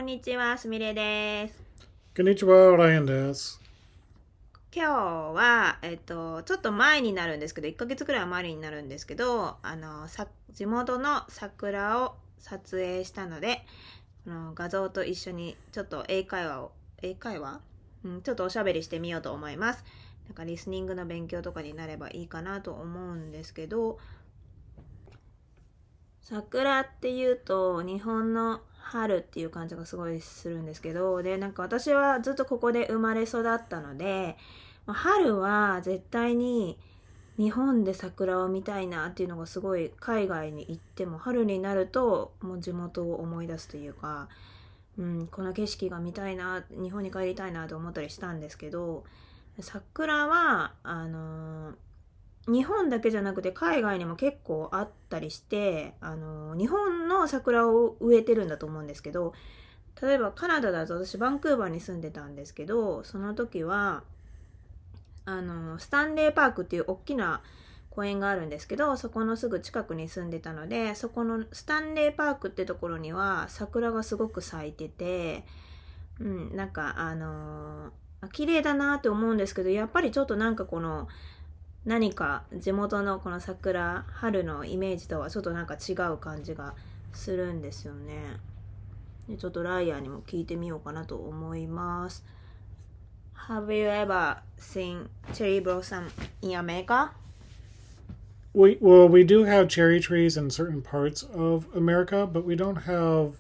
んにちは、すみれです。こんにちは、ライアンです。今日は、ちょっと前になるんですけど、1ヶ月くらい前になるんですけど、地元の桜を撮影したので、画像と一緒にちょっと英会話、ちょっとおしゃべりしてみようと思います。なんかリスニングの勉強とかになればいいかなと思うんですけど、桜っていうと日本の春っていう感じがすごいするんですけど、でなんか私はずっとここで生まれ育ったので、春は絶対に日本で桜を見たいなっていうのがすごい、海外に行っても春になるともう地元を思い出すというか、この景色が見たいな、日本に帰りたいなと思ったりしたんですけど、桜は日本だけじゃなくて海外にも結構あったりして、日本の桜を植えてるんだと思うんですけど、例えばカナダだと私バンクーバーに住んでたんですけど、その時はスタンレーパークっていう大きな公園があるんですけど、そこのすぐ近くに住んでたので、そこのスタンレーパークってところには桜がすごく咲いてて、なんか綺麗だなって思うんですけど、やっぱりちょっとなんかこの何か地元のこの桜、春のイメージとはちょっとなんか違う感じがするんですよね。でちょっとライアーにも聞いてみようかなと思います。Have you ever seen cherry blossom in America? We do have cherry trees in certain parts of America, but we don't have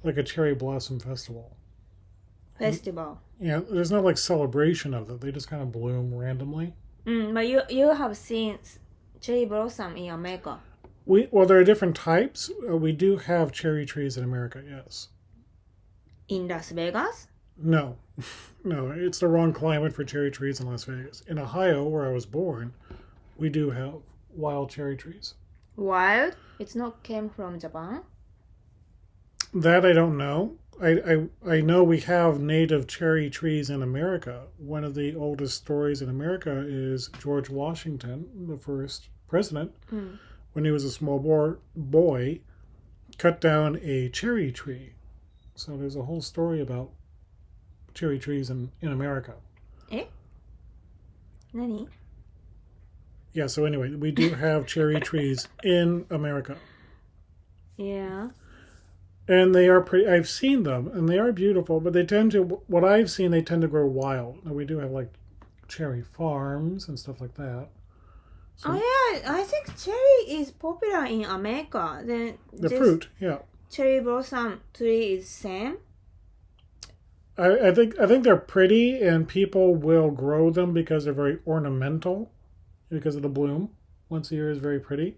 like a cherry blossom festival. Festival. Yeah, there's no like celebration of it. They just kind of bloom randomly. But you have seen cherry blossom in America. There are different types. We do have cherry trees in America. Yes. In Las Vegas? No, no, it's the wrong climate for cherry trees in Las Vegas. In Ohio, where I was born, we do have wild cherry trees. Wild? It's not came from Japan? That I don't know. I know we have native cherry trees in America. One of the oldest stories in America is George Washington, the first president, when he was a small boy, cut down a cherry tree. So there's a whole story about cherry trees in America. え？何？ Yeah, so anyway, we do have cherry trees in America. Yeah. And they are pretty. I've seen them, and they are beautiful. But they tend to, what I've seen, they tend to grow wild. Now we do have like cherry farms and stuff like that. So, yeah, I think cherry is popular in America. Then the fruit, yeah. Cherry blossom tree is same. I think they're pretty, and people will grow them because they're very ornamental, because of the bloom. Once a year is very pretty.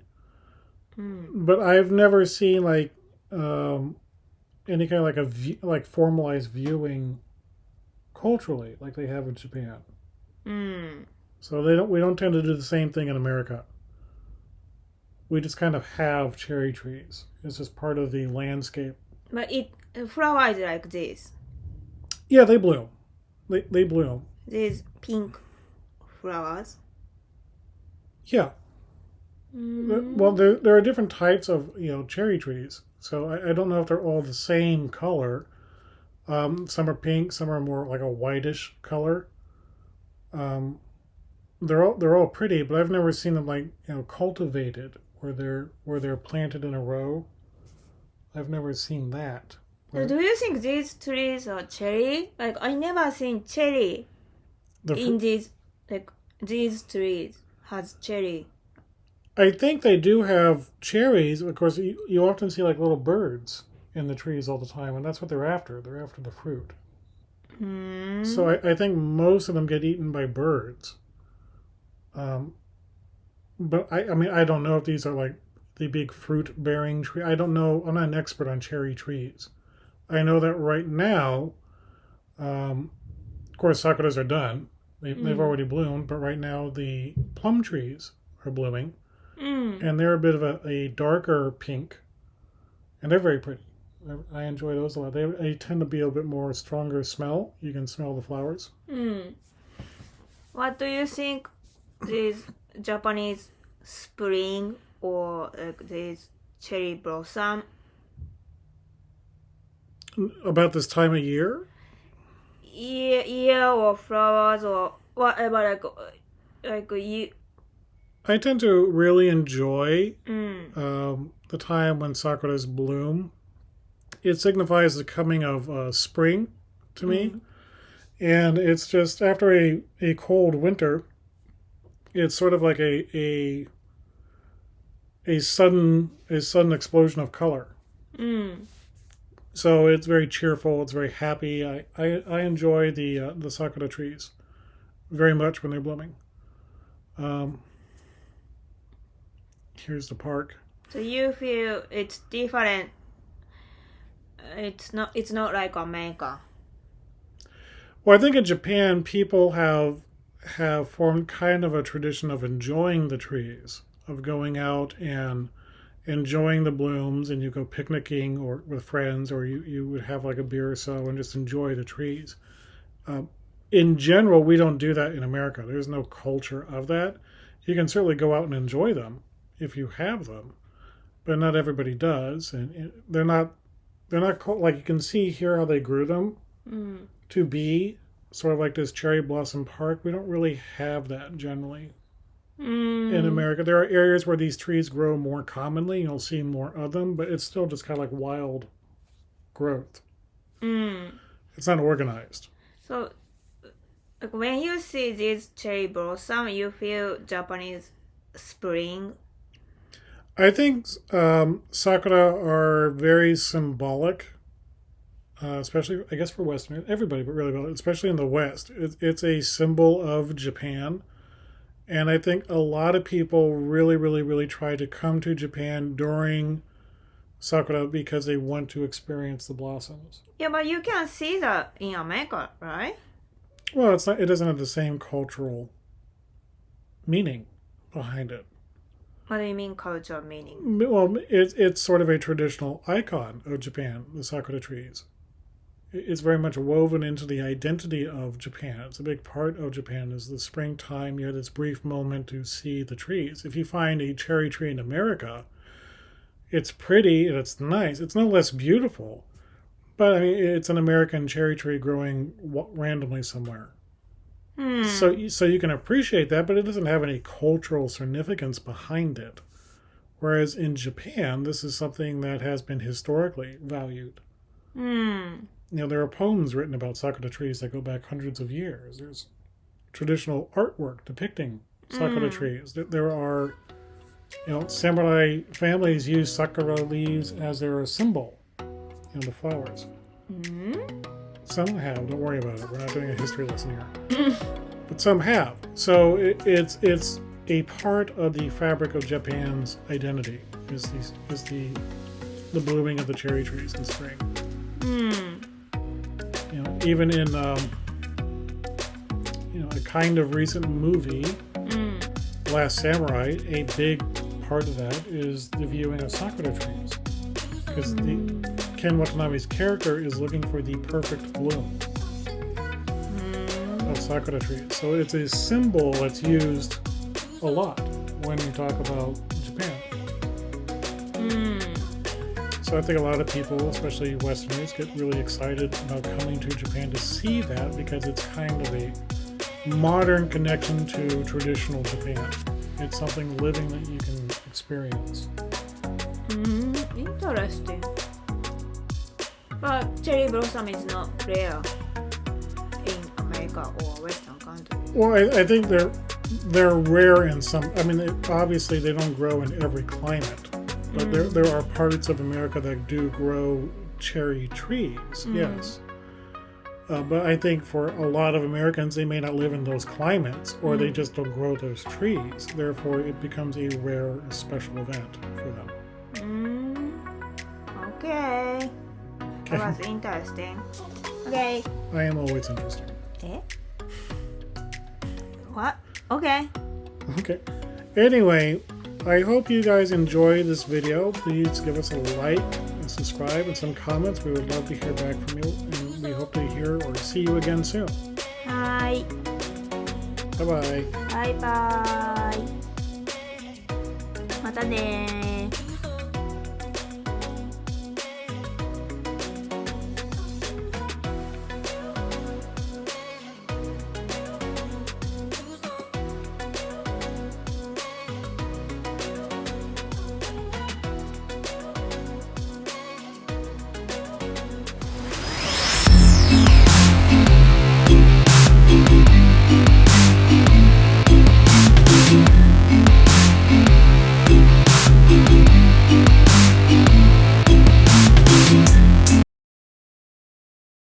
But I've never seen like any kind of like formalized viewing culturally like they have in Japan. So we don't tend to do the same thing in America. We just kind of have cherry trees. It's just part of the landscape. But flower is like this. Yeah, they bloom. They bloom. These pink flowers. Yeah. Well, there are different types of cherry trees. So I don't know if they're all the same color. Some are pink, some are more like a whitish color. They're all pretty, but I've never seen them like cultivated where they're planted in a row. I've never seen that. Do you think these trees are cherry? Like I never seen cherry in these trees has cherry. I think they do have cherries. Of course, you often see like little birds in the trees all the time, and that's what they're after. They're after the fruit. So I think most of them get eaten by birds. But I mean, I don't know if these are like the big fruit-bearing tree. I don't know. I'm not an expert on cherry trees. I know that right now, of course, sakuras are done. They've already bloomed, but right now the plum trees are blooming. And they're a bit of a darker pink, and they're very pretty. I enjoy those a lot. They tend to be a bit more stronger smell. You can smell the flowers. What do you think this Japanese spring or this cherry blossom? About this time of year? Year or flowers or whatever, like you. I tend to really enjoy the time when sakuras bloom. It signifies the coming of spring to me. And it's just after a cold winter, it's sort of like a sudden explosion of color. So it's very cheerful. It's very happy. I enjoy the sakura trees very much when they're blooming. Here's the park. So you feel it's different. It's not like America. Well, I think in Japan, people have formed kind of a tradition of enjoying the trees, of going out and enjoying the blooms, and you go picnicking or with friends, or you would have like a beer or so and just enjoy the trees. In general, we don't do that in America. There's no culture of that. You can certainly go out and enjoy them if you have them, but not everybody does, and they're not like, you can see here how they grew them to be sort of like this cherry blossom park. We don't really have that generally in America. There are areas where these trees grow more commonly. You'll see more of them, but it's still just kind of like wild growth. It's not organized. So, like when you see these cherry blossom, you feel Japanese spring. I think sakura are very symbolic, especially, I guess, for Western, everybody, but really, especially in the West. It's a symbol of Japan. And I think a lot of people really, really, really try to come to Japan during sakura because they want to experience the blossoms. Yeah, but you can see that in America, right? Well, it's not. It doesn't have the same cultural meaning behind it. What do you mean cultural meaning? Well, it's sort of a traditional icon of Japan, the sakura trees. It's very much woven into the identity of Japan. It's a big part of Japan is the springtime. You have this brief moment to see the trees. If you find a cherry tree in America, it's pretty and it's nice. It's no less beautiful, but I mean, it's an American cherry tree growing randomly somewhere. So you can appreciate that, but it doesn't have any cultural significance behind it. Whereas in Japan, this is something that has been historically valued. There are poems written about sakura trees that go back hundreds of years. There's traditional artwork depicting sakura trees. There are, samurai families use sakura leaves as their symbol, the flowers. Some have. Don't worry about it. We're not doing a history lesson here. But some have. So it's a part of the fabric of Japan's identity is the blooming of the cherry trees in spring. Even in a kind of recent movie, Last Samurai, a big part of that is the viewing of sakura trees. Because Ken Watanabe's character is looking for the perfect bloom of sakura trees. So it's a symbol that's used a lot when you talk about Japan. So I think a lot of people, especially Westerners, get really excited about coming to Japan to see that because it's kind of a modern connection to traditional Japan. It's something living that you can experience. Interesting. But cherry blossom is not rare in America or Western country. Well, I think they're rare in some. I mean, obviously they don't grow in every climate, but there are parts of America that do grow cherry trees. Yes. But I think for a lot of Americans, they may not live in those climates, or they just don't grow those trees. Therefore, it becomes a rare, special event for them. Okay. That was interesting. Okay. I am always interested. What? Okay. Okay. Anyway, I hope you guys enjoyed this video. Please give us a like and subscribe and some comments. We would love to hear back from you, and we hope to hear or see you again soon. Hi. Bye-bye. Bye bye. またねー。